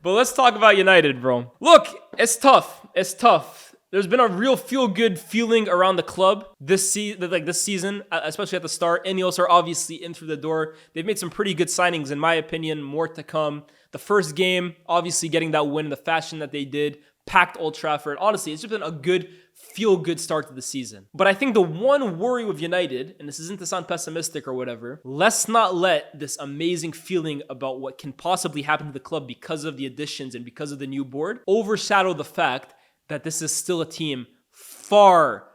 But let's talk about United, bro. Look, it's tough. It's tough. There's been a real feel-good feeling around the club this season, especially at the start. Ineos are obviously in through the door. They've made some pretty good signings, in my opinion. More to come. The first game, obviously getting that win in the fashion that they did, packed Old Trafford. Honestly, it's just been a good, feel-good start to the season. But I think the one worry with United, and this isn't to sound pessimistic or whatever, let's not let this amazing feeling about what can possibly happen to the club because of the additions and because of the new board overshadow the fact that this is still a team far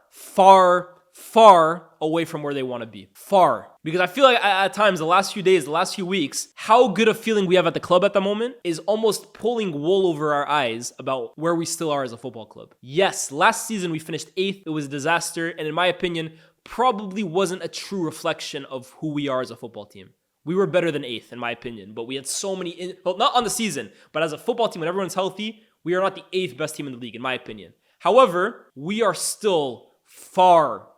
away from where they want to be. Far. Because I feel like at times, the last few days, the last few weeks, how good a feeling we have at the club at the moment is almost pulling wool over our eyes about where we still are as a football club. Yes, last season we finished 8th. It was a disaster. And in my opinion, probably wasn't a true reflection of who we are as a football team. We were better than 8th, in my opinion. But we had so many, well, not on the season, but as a football team, when everyone's healthy, we are not the 8th best team in the league, in my opinion. However, we are still far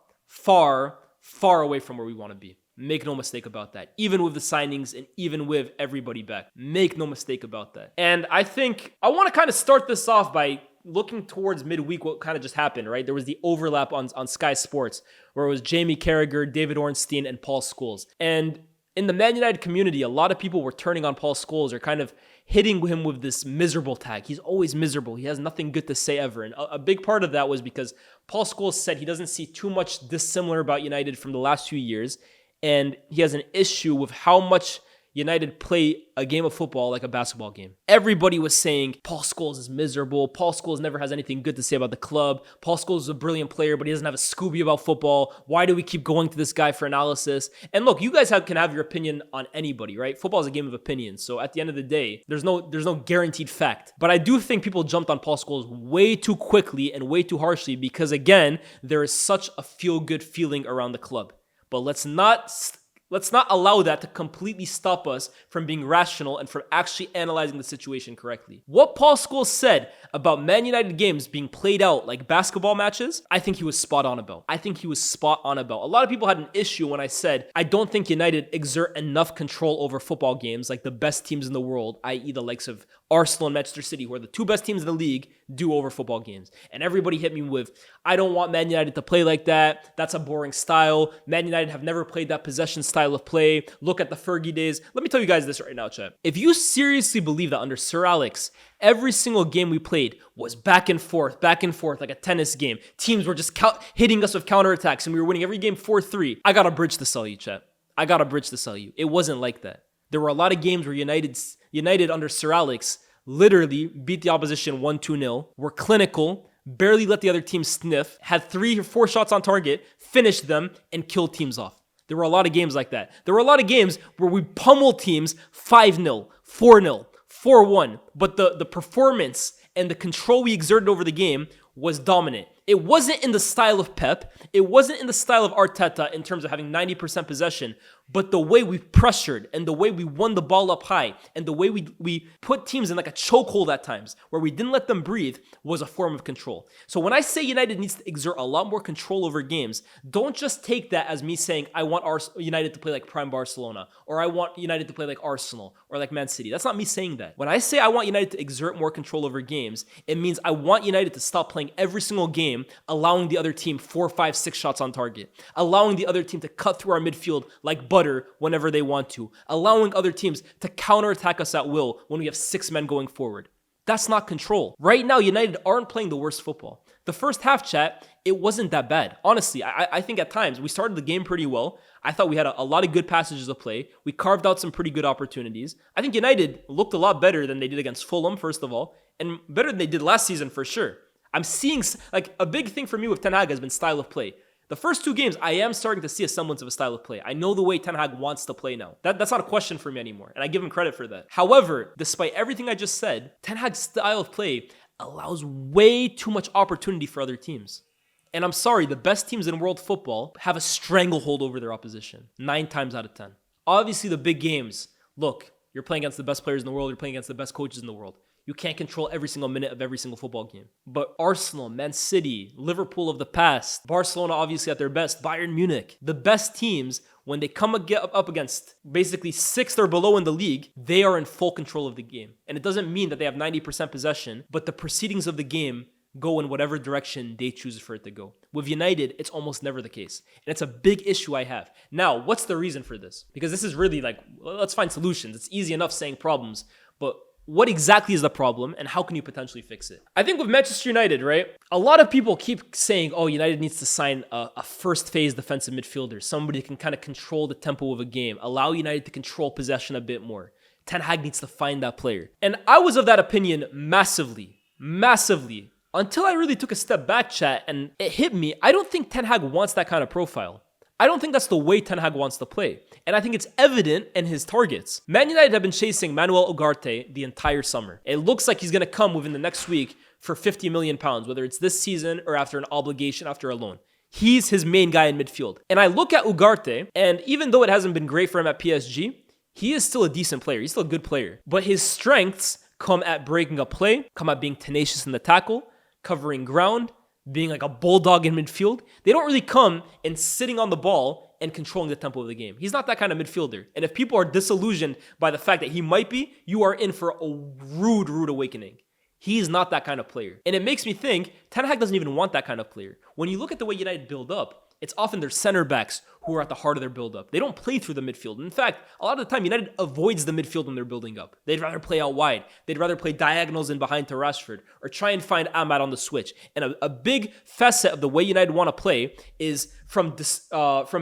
away from where we want to be. Make no mistake about that. Even with the signings and even with everybody back. Make no mistake about that. And I think I want to kind of start this off by looking towards midweek, what kind of just happened, right? There was the overlap on Sky Sports where it was Jamie Carragher, David Ornstein, and Paul Scholes. And in the Man United community, a lot of people were turning on Paul Scholes or kind of hitting him with this miserable tag. He's always miserable. He has nothing good to say ever. And a big part of that was because Paul Scholes said he doesn't see too much dissimilar about United from the last few years. And he has an issue with how much United play a game of football like a basketball game. Everybody was saying, Paul Scholes is miserable. Paul Scholes never has anything good to say about the club. Paul Scholes is a brilliant player, but he doesn't have a Scooby about football. Why do we keep going to this guy for analysis? And look, you guys can have your opinion on anybody, right? Football is a game of opinions. So at the end of the day, there's no guaranteed fact. But I do think people jumped on Paul Scholes way too quickly and way too harshly because, again, there is such a feel-good feeling around the club. But let's not allow that to completely stop us from being rational and from actually analyzing the situation correctly. What Paul Scholes said about Man United games being played out like basketball matches, I think he was spot on about. A lot of people had an issue when I said, I don't think United exert enough control over football games like the best teams in the world, i.e. the likes of Arsenal and Manchester City, who are the two best teams in the league, do over football games. And everybody hit me with, I don't want Man United to play like that. That's a boring style. Man United have never played that possession style of play. Look at the Fergie days. Let me tell you guys this right now, chat. If you seriously believe that under Sir Alex, every single game we played was back and forth, like a tennis game. Teams were just hitting us with counterattacks and we were winning every game 4-3. I got a bridge to sell you, chat. It wasn't like that. There were a lot of games where United under Sir Alex literally beat the opposition 1-2-0, were clinical, barely let the other team sniff, had 3 or 4 shots on target, finished them, and killed teams off. There were a lot of games like that. There were a lot of games where we pummeled teams 5-0, 4-0, 4-1, but the performance and the control we exerted over the game was dominant. It wasn't in the style of Pep. It wasn't in the style of Arteta in terms of having 90% possession, but the way we pressured and the way we won the ball up high and the way we put teams in like a chokehold at times where we didn't let them breathe was a form of control. So when I say United needs to exert a lot more control over games, don't just take that as me saying I want United to play like prime Barcelona or I want United to play like Arsenal or like Man City. That's not me saying that. When I say I want United to exert more control over games, it means I want United to stop playing every single game, allowing the other team 4, 5, 6 shots on target, allowing the other team to cut through our midfield like butter whenever they want to, allowing other teams to counterattack us at will when we have 6 men going forward. That's not control. Right now, United aren't playing the worst football. The first half, chat, it wasn't that bad. Honestly, I think at times we started the game pretty well. I thought we had a lot of good passages of play. We carved out some pretty good opportunities. I think United looked a lot better than they did against Fulham, first of all, and better than they did last season for sure. I'm seeing, like, a big thing for me with Ten Hag has been style of play. The first 2 games, I am starting to see a semblance of a style of play. I know the way Ten Hag wants to play now. That's not a question for me anymore, and I give him credit for that. However, despite everything I just said, Ten Hag's style of play allows way too much opportunity for other teams. And I'm sorry, the best teams in world football have a stranglehold over their opposition 9 times out of 10. Obviously, the big games, look, You're playing against the best players in the world. You're playing against the best coaches in the world. You can't control every single minute of every single football game. But Arsenal, Man City, Liverpool of the past, Barcelona obviously at their best, Bayern Munich, the best teams, when they come up against basically 6th or below in the league, they are in full control of the game. And it doesn't mean that they have 90% possession, but the proceedings of the game go in whatever direction they choose for it to go. With United, it's almost never the case. And it's a big issue I have. Now, what's the reason for this? Because this is really like, let's find solutions. It's easy enough saying problems, but what exactly is the problem and how can you potentially fix it? I think with Manchester United, right? A lot of people keep saying, oh, United needs to sign a first phase defensive midfielder, somebody who can kind of control the tempo of a game, allow United to control possession a bit more. Ten Hag needs to find that player. And I was of that opinion massively, until I really took a step back, chat, and it hit me. I don't think Ten Hag wants that kind of profile. I don't think that's the way Ten Hag wants to play. And I think it's evident in his targets. Man United have been chasing Manuel Ugarte the entire summer. It looks like he's going to come within the next week for £50 million, whether it's this season or after an obligation, after a loan. He's his main guy in midfield. And I look at Ugarte, and even though it hasn't been great for him at PSG, he is still a decent player. He's still a good player. But his strengths come at breaking up play, come at being tenacious in the tackle, covering ground, being like a bulldog in midfield. They don't really come in sitting on the ball and controlling the tempo of the game. He's not that kind of midfielder. And if people are disillusioned by the fact that he might be, you are in for a rude awakening. He's not that kind of player. And it makes me think Ten Hag doesn't even want that kind of player. When you look at the way United build up, it's often their center backs who are at the heart of their build-up. They don't play through the midfield. In fact, a lot of the time, United avoids the midfield when they're building up. They'd rather play out wide. They'd rather play diagonals in behind to Rashford or try and find Amad on the switch. And a big facet of the way United want to play is from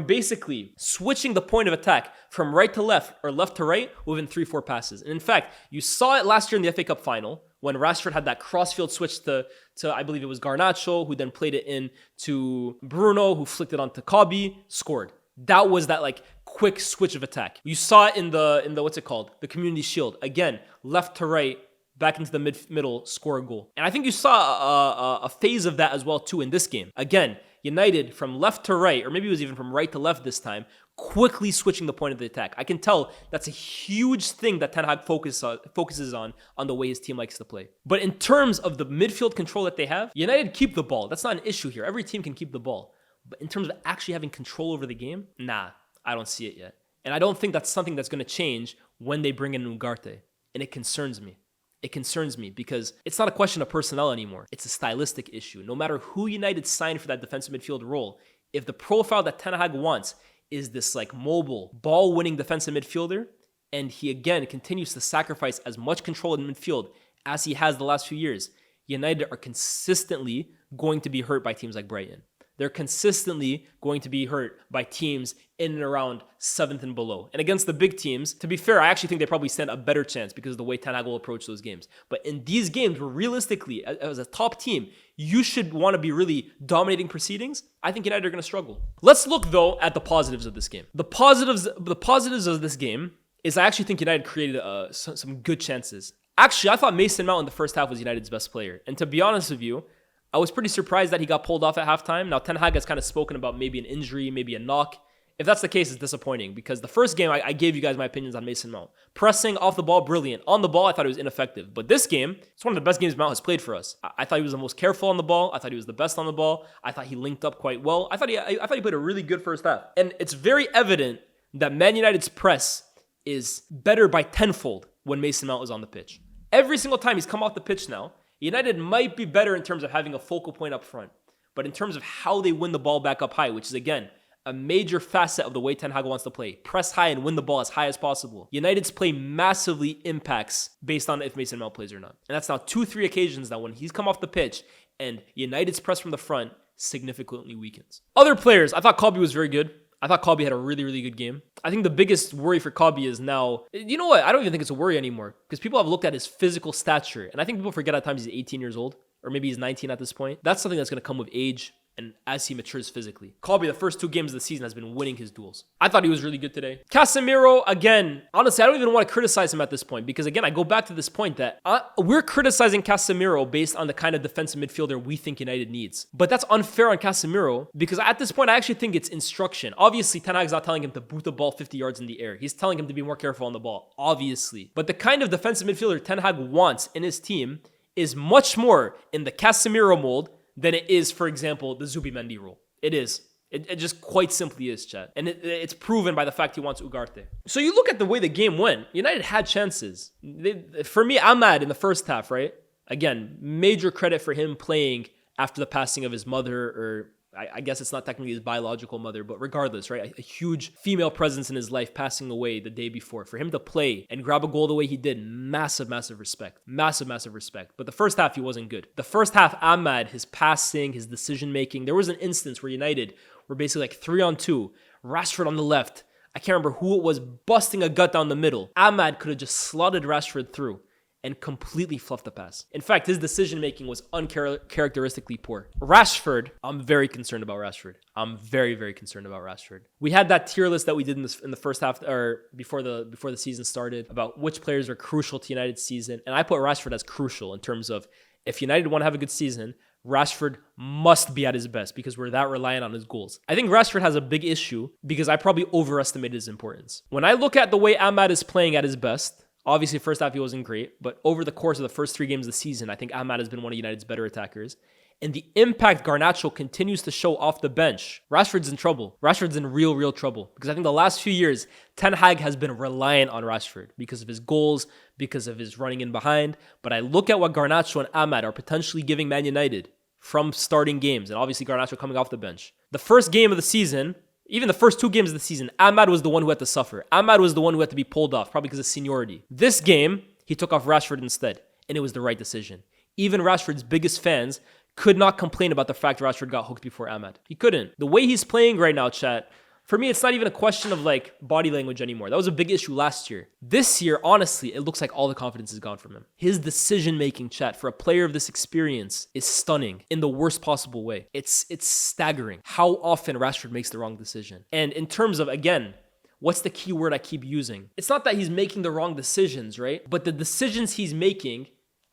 basically switching the point of attack from right to left or left to right within 3-4 passes. And in fact, you saw it last year in the FA Cup final when Rashford had that crossfield switch to I believe it was Garnacho, who then played it in to Bruno, who flicked it onto Kobe, scored. That was that like quick switch of attack. You saw it in the what's it called? The Community Shield. Again, left to right, back into the middle, score a goal. And I think you saw a phase of that as well too in this game. Again, United from left to right, or maybe it was even from right to left this time, quickly switching the point of the attack. I can tell that's a huge thing that Ten Hag focuses on the way his team likes to play. But in terms of the midfield control that they have, United keep the ball. That's not an issue here. Every team can keep the ball. But in terms of actually having control over the game, nah, I don't see it yet. And I don't think that's something that's going to change when they bring in Ugarte. And it concerns me. It concerns me because it's not a question of personnel anymore. It's a stylistic issue. No matter who United signed for that defensive midfield role, if the profile that Ten Hag wants is this like mobile, ball-winning defensive midfielder, and he again continues to sacrifice as much control in midfield as he has the last few years, United are consistently going to be hurt by teams like Brighton. They're consistently going to be hurt by teams in and around 7th and below. And against the big teams, to be fair, I actually think they probably stand a better chance because of the way Ten Hag will approach those games. But in these games where realistically, as a top team, you should want to be really dominating proceedings, I think United are going to struggle. Let's look, though, at the positives of this game. The positives of this game is I actually think United created some good chances. Actually, I thought Mason Mount in the first half was United's best player. And to be honest with you, I was pretty surprised that he got pulled off at halftime. Now, Ten Hag has kind of spoken about maybe an injury, maybe a knock. If that's the case, it's disappointing because the first game, I gave you guys my opinions on Mason Mount. Pressing off the ball, brilliant. On the ball, I thought it was ineffective. But this game, it's one of the best games Mount has played for us. I thought he was the most careful on the ball. I thought he was the best on the ball. I thought he linked up quite well. I thought he played a really good first half. And it's very evident that Man United's press is better by tenfold when Mason Mount is on the pitch. Every single time he's come off the pitch now, United might be better in terms of having a focal point up front, but in terms of how they win the ball back up high, which is, again, a major facet of the way Ten Hag wants to play. Press high and win the ball as high as possible. United's play massively impacts based on if Mason Mount plays or not. And that's now 2-3 occasions now when he's come off the pitch and United's press from the front significantly weakens. Other players, I thought Kobe was very good. I thought Kobe had a really good game. I think the biggest worry for Kobe is now, you know what? I don't even think it's a worry anymore because people have looked at his physical stature. And I think people forget at times he's 18 years old or maybe he's 19 at this point. That's something that's going to come with age. and as he matures physically. Colby, the first 2 games of the season, has been winning his duels. I thought he was really good today. Casemiro, again, honestly, I don't even want to criticize him at this point because, again, I go back to this point that we're criticizing Casemiro based on the kind of defensive midfielder we think United needs. But that's unfair on Casemiro because at this point, I actually think it's instruction. Obviously, Ten Hag's not telling him to boot the ball 50 yards in the air. He's telling him to be more careful on the ball, obviously. But the kind of defensive midfielder Ten Hag wants in his team is much more in the Casemiro mold than it is, for example, the Zubimendi role. It is. It just quite simply is, chat. And it's proven by the fact he wants Ugarte. So you look at the way the game went. United had chances. For me, Amad in the first half, right? Again, major credit for him playing after the passing of his mother, or I guess it's not technically his biological mother, but regardless, right? A huge female presence in his life passing away the day before. For him to play and grab a goal the way he did, massive, massive respect. Massive, massive respect. But the first half, he wasn't good. The first half, Amad, his passing, his decision-making, there was an instance where United were basically like 3-on-2. Rashford on the left. I can't remember who it was busting a gut down the middle. Amad could have just slotted Rashford through and completely fluffed the pass. In fact, his decision-making was uncharacteristically poor. Rashford, I'm very concerned about Rashford. I'm very, very concerned about Rashford. We had that tier list that we did in the first half, or before the season started, about which players are crucial to United's season, and I put Rashford as crucial in terms of if United want to have a good season, Rashford must be at his best because we're that reliant on his goals. I think Rashford has a big issue because I probably overestimated his importance. When I look at the way Amad is playing at his best, obviously, first half he wasn't great, but over the course of the first 3 games of the season, I think Amad has been one of United's better attackers. And the impact Garnacho continues to show off the bench. Rashford's in trouble. Rashford's in real trouble. Because I think the last few years, Ten Hag has been reliant on Rashford because of his goals, because of his running in behind. But I look at what Garnacho and Amad are potentially giving Man United from starting games, and obviously Garnacho coming off the bench. The first game of the season, even the first 2 games of the season, Amad was the one who had to suffer. Amad was the one who had to be pulled off, probably because of seniority. This game, he took off Rashford instead, and it was the right decision. Even Rashford's biggest fans could not complain about the fact Rashford got hooked before Amad. He couldn't. The way he's playing right now, chat, for me, it's not even a question of like body language anymore. That was a big issue last year. This year, honestly, it looks like all the confidence is gone from him. His decision-making, chat, for a player of this experience is stunning in the worst possible way. It's staggering how often Rashford makes the wrong decision. And in terms of, again, what's the key word I keep using? It's not that he's making the wrong decisions, right? But the decisions he's making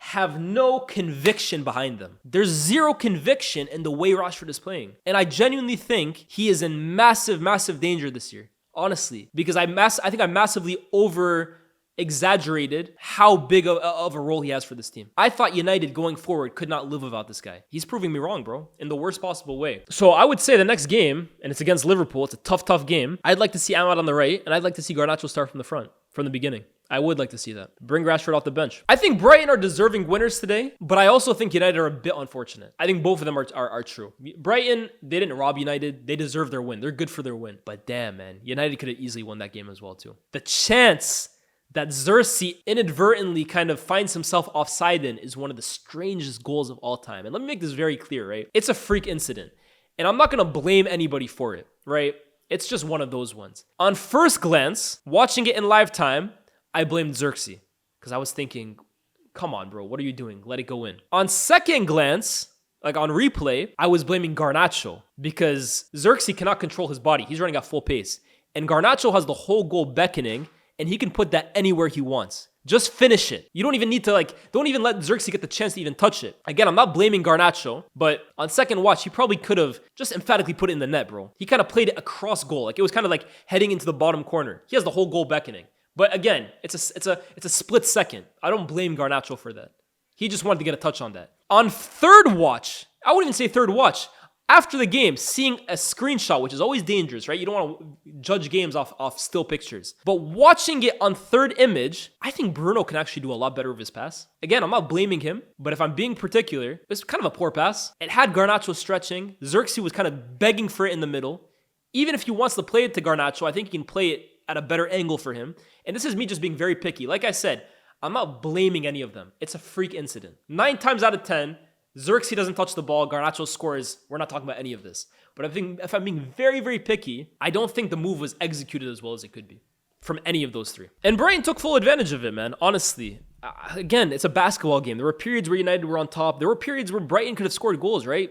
have no conviction behind them. There's zero conviction in the way Rashford is playing. And I genuinely think he is in massive, massive danger this year. Honestly. Because I think I massively over-exaggerated how big of a role he has for this team. I thought United going forward could not live without this guy. He's proving me wrong, bro. In the worst possible way. So I would say the next game, and it's against Liverpool, it's a tough game. I'd like to see Amad on the right, and I'd like to see Garnacho start from the front, from the beginning. I would like to see that. Bring Rashford off the bench. I think Brighton are deserving winners today, but I also think United are a bit unfortunate. I think both of them are true. Brighton, they didn't rob United. They deserve their win. They're good for their win. But damn, man, United could have easily won that game as well, too. The chance that Zirkzee inadvertently kind of finds himself offside in is one of the strangest goals of all time. And let me make this very clear, right? It's a freak incident. And I'm not going to blame anybody for it, right? It's just one of those ones. On first glance, watching it in live time, I blamed Zirkzee because I was thinking, come on, bro, what are you doing? Let it go in. On second glance, like on replay, I was blaming Garnacho because Zirkzee cannot control his body. He's running at full pace. And Garnacho has the whole goal beckoning, and he can put that anywhere he wants. Just finish it. You don't even need to don't even let Zirkzee get the chance to even touch it. Again, I'm not blaming Garnacho, but on second watch, he probably could have just emphatically put it in the net, bro. He kind of played it across goal. Like it was kind of like heading into the bottom corner. He has the whole goal beckoning. But again, it's a split second. I don't blame Garnacho for that. He just wanted to get a touch on that. On third watch, I wouldn't even say third watch. After the game, seeing a screenshot, which is always dangerous, right? You don't want to judge games off still pictures. But watching it on third image, I think Bruno can actually do a lot better with his pass. Again, I'm not blaming him, but if I'm being particular, it's kind of a poor pass. It had Garnacho stretching. Zirkzee was kind of begging for it in the middle. Even if he wants to play it to Garnacho, I think he can play it at a better angle for him. And this is me just being very picky. Like I said, I'm not blaming any of them. It's a freak incident. 9 times out of 10, Zirkzee doesn't touch the ball. Garnacho scores. We're not talking about any of this. But I think if I'm being very, very picky, I don't think the move was executed as well as it could be from any of those 3. And Brighton took full advantage of it, man. Honestly. Again, it's a basketball game. There were periods where United were on top. There were periods where Brighton could have scored goals, right?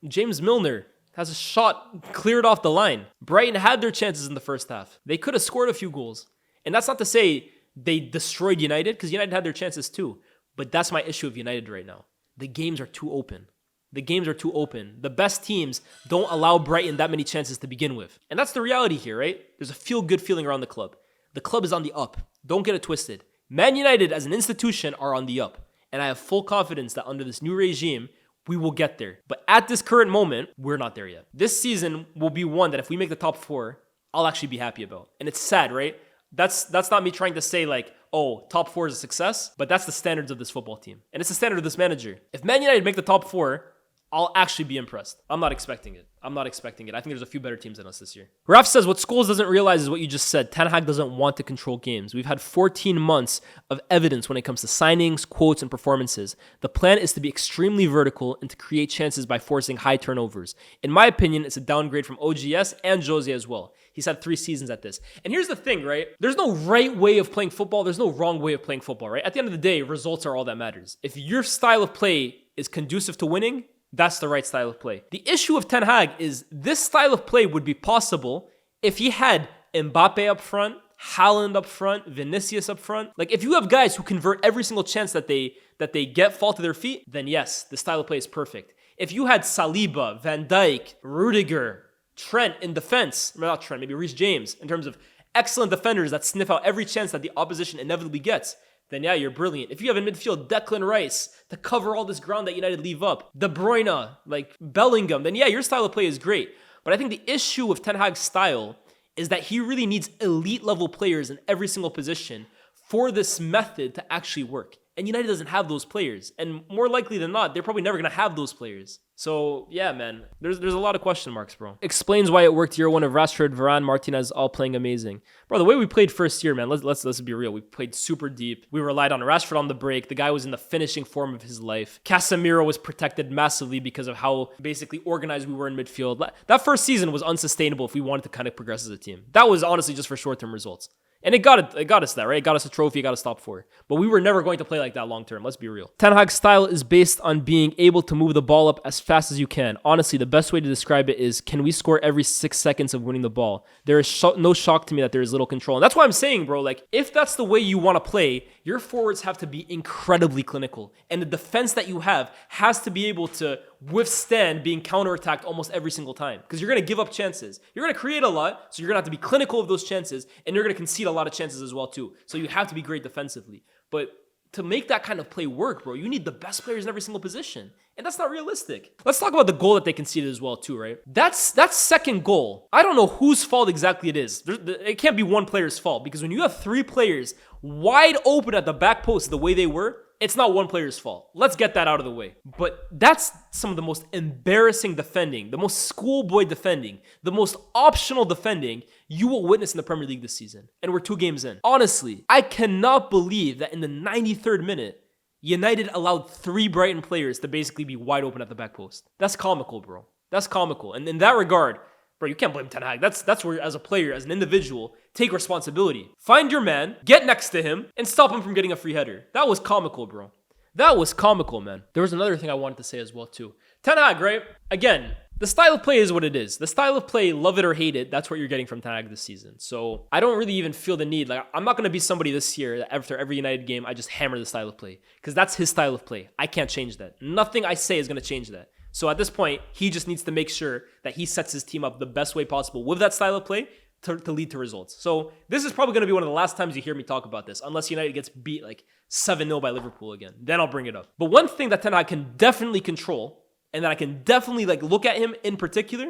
James Milner has a shot cleared off the line. Brighton had their chances in the first half. They could have scored a few goals. And that's not to say they destroyed United, because United had their chances too. But that's my issue with United right now. The games are too open. The games are too open. The best teams don't allow Brighton that many chances to begin with. And that's the reality here, right? There's a feel-good feeling around the club. The club is on the up. Don't get it twisted. Man United as an institution are on the up. And I have full confidence that under this new regime, we will get there. But at this current moment, we're not there yet. This season will be one that if we make the top 4, I'll actually be happy about. And it's sad, right? That's not me trying to say like, oh, top 4 is a success, but that's the standards of this football team. And it's the standard of this manager. If Man United make the top 4, I'll actually be impressed. I'm not expecting it. I think there's a few better teams than us this year. Raf says, what Scholes doesn't realize is what you just said. Ten Hag doesn't want to control games. We've had 14 months of evidence when it comes to signings, quotes, and performances. The plan is to be extremely vertical and to create chances by forcing high turnovers. In my opinion, it's a downgrade from OGS and Jose as well. He's had 3 seasons at this. And here's the thing, right? There's no right way of playing football. There's no wrong way of playing football, right? At the end of the day, results are all that matters. If your style of play is conducive to winning, that's the right style of play. The issue of Ten Hag is this style of play would be possible if he had Mbappe up front, Haaland up front, Vinicius up front. Like if you have guys who convert every single chance that they get fall to their feet, then yes, the style of play is perfect. If you had Saliba, Van Dijk, Rudiger, Trent in defense, not Trent, maybe Reece James, in terms of excellent defenders that sniff out every chance that the opposition inevitably gets, then yeah, you're brilliant. If you have in midfield Declan Rice to cover all this ground that United leave up, De Bruyne, like Bellingham, then yeah, your style of play is great. But I think the issue with Ten Hag's style is that he really needs elite level players in every single position for this method to actually work. And United doesn't have those players. And more likely than not, they're probably never going to have those players. So, yeah, man, there's a lot of question marks, bro. Explains why it worked year 1 of Rashford, Varane, Martinez all playing amazing. Bro, the way we played first year, man, let's be real. We played super deep. We relied on Rashford on the break. The guy was in the finishing form of his life. Casemiro was protected massively because of how basically organized we were in midfield. That first season was unsustainable if we wanted to kind of progress as a team. That was honestly just for short-term results. And it got us that, right? It got us a trophy, it got us top 4. But we were never going to play like that long term. Let's be real. Ten Hag's style is based on being able to move the ball up as fast as you can. Honestly, the best way to describe it is, can we score every 6 seconds of winning the ball? There is no shock to me that there is little control. And that's why I'm saying, bro, like, if that's the way you want to play, your forwards have to be incredibly clinical. And the defense that you have has to be able to withstand being counterattacked almost every single time, because you're going to give up chances. You're going to create a lot, so you're going to have to be clinical of those chances, and you're going to concede a lot of chances as well too. So you have to be great defensively. But to make that kind of play work, bro, you need the best players in every single position, and that's not realistic. Let's talk about the goal that they conceded as well too, right? That's second goal. I don't know whose fault exactly it is. It can't be one player's fault, because when you have 3 players wide open at the back post the way they were, it's not one player's fault. Let's get that out of the way. But that's some of the most embarrassing defending, the most schoolboy defending, the most optional defending you will witness in the Premier League this season. And we're 2 games in. Honestly, I cannot believe that in the 93rd minute, United allowed 3 Brighton players to basically be wide open at the back post. That's comical, bro. That's comical. And in that regard, bro, you can't blame Ten Hag. That's where, as a player, as an individual, take responsibility. Find your man, get next to him, and stop him from getting a free header. That was comical, bro. That was comical, man. There was another thing I wanted to say as well, too. Ten Hag, right? Again, the style of play is what it is. The style of play, love it or hate it, that's what you're getting from Ten Hag this season. So I don't really even feel the need. Like, I'm not going to be somebody this year that after every United game, I just hammer the style of play, because that's his style of play. I can't change that. Nothing I say is going to change that. So at this point, he just needs to make sure that he sets his team up the best way possible with that style of play to lead to results. So this is probably going to be one of the last times you hear me talk about this, unless United gets beat like 7-0 by Liverpool again. Then I'll bring it up. But one thing that Ten Hag can definitely control, and that I can definitely like look at him in particular,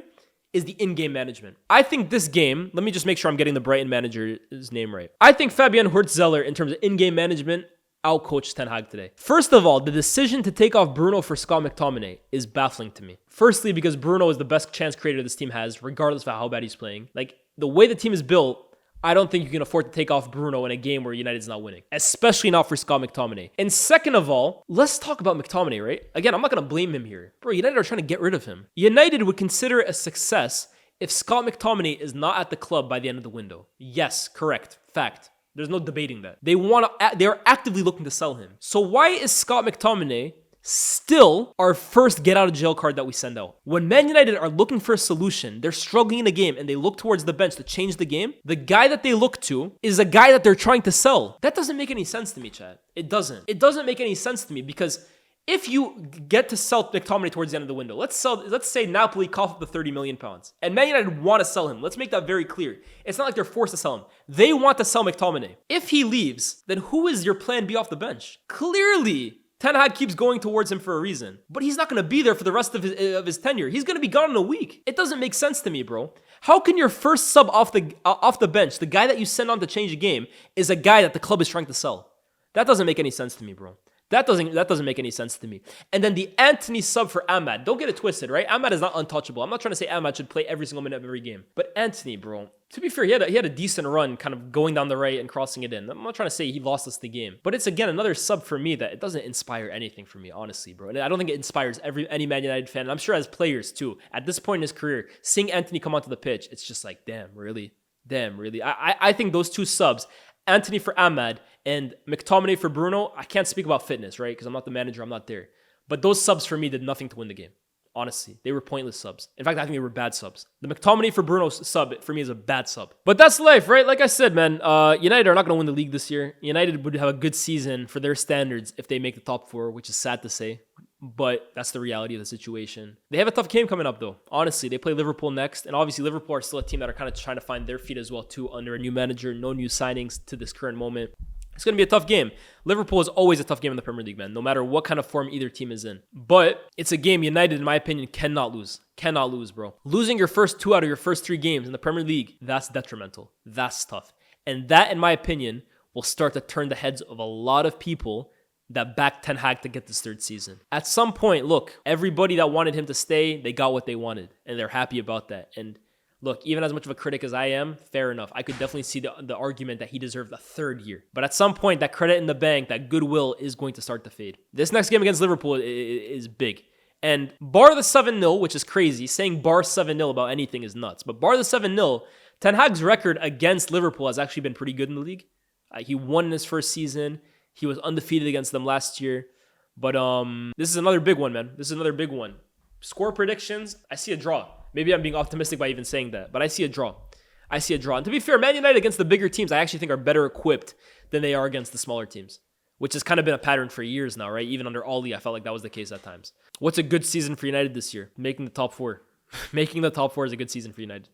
is the in-game management. I think this game, let me just make sure I'm getting the Brighton manager's name right. I think Fabian Hurtzeller, in terms of in-game management, outcoached Ten Hag today. First of all, the decision to take off Bruno for Scott McTominay is baffling to me. Firstly, because Bruno is the best chance creator this team has, regardless of how bad he's playing. Like, the way the team is built, I don't think you can afford to take off Bruno in a game where United's not winning, especially not for Scott McTominay. And second of all, let's talk about McTominay, right? Again, I'm not going to blame him here. Bro, United are trying to get rid of him. United would consider it a success if Scott McTominay is not at the club by the end of the window. Yes, correct. Fact. There's no debating that. They're actively looking to sell him. So why is Scott McTominay still our first get out of jail card that we send out. When Man United are looking for a solution, they're struggling in a game and they look towards the bench to change the game, the guy that they look to is a guy that they're trying to sell. That doesn't make any sense to me, Chad. It doesn't. It doesn't make any sense to me because if you get to sell McTominay towards the end of the window, let's say Napoli cough up the 30 million pounds and Man United want to sell him. Let's make that very clear. It's not like they're forced to sell him. They want to sell McTominay. If he leaves, then who is your plan B off the bench? Clearly, Ten Hag keeps going towards him for a reason, but he's not going to be there for the rest of his tenure. He's going to be gone in a week. It doesn't make sense to me, bro. How can your first sub off the bench, the guy that you send on to change the game, is a guy that the club is trying to sell? That doesn't make any sense to me, bro. That doesn't make any sense to me. And then the Antony sub for Amad. Don't get it twisted, right? Amad is not untouchable. I'm not trying to say Amad should play every single minute of every game. But Antony, bro, to be fair, he had a decent run kind of going down the right and crossing it in. I'm not trying to say he lost us the game. But it's, again, another sub for me that it doesn't inspire anything for me, honestly, bro. And I don't think it inspires any Man United fan. And I'm sure as players, too. At this point in his career, seeing Antony come onto the pitch, it's just like, damn, really? Damn, really? I think those two subs, Antony for Amad and McTominay for Bruno, I can't speak about fitness, right? Because I'm not the manager, I'm not there. But those subs for me did nothing to win the game. Honestly, they were pointless subs. In fact, I think they were bad subs. The McTominay for Bruno sub for me is a bad sub. But that's life, right? Like I said, man, United are not going to win the league this year. United would have a good season for their standards if they make the top four, which is sad to say. But that's the reality of the situation. They have a tough game coming up, though. Honestly, they play Liverpool next. And obviously, Liverpool are still a team that are kind of trying to find their feet as well, too, under a new manager. No new signings to this current moment. It's going to be a tough game. Liverpool is always a tough game in the Premier League, man, no matter what kind of form either team is in. But it's a game United, in my opinion, cannot lose. Cannot lose, bro. Losing your first 2 out of your first 3 games in the Premier League, that's detrimental. That's tough. And that, in my opinion, will start to turn the heads of a lot of people that backed Ten Hag to get this 3rd season. At some point, look, everybody that wanted him to stay, they got what they wanted, and they're happy about that. And look, even as much of a critic as I am, fair enough. I could definitely see the argument that he deserved a 3rd year. But at some point, that credit in the bank, that goodwill is going to start to fade. This next game against Liverpool is big. And bar the 7-0, which is crazy, saying bar 7-0 about anything is nuts. But bar the 7-0, Ten Hag's record against Liverpool has actually been pretty good in the league. He won in his first season. He was undefeated against them last year. But this is another big one, man. This is another big one. Score predictions, I see a draw. Maybe I'm being optimistic by even saying that, but I see a draw. I see a draw. And to be fair, Man United against the bigger teams, I actually think are better equipped than they are against the smaller teams, which has kind of been a pattern for years now, right? Even under Oli, I felt like that was the case at times. What's a good season for United this year? Making the top 4. Making the top 4 is a good season for United.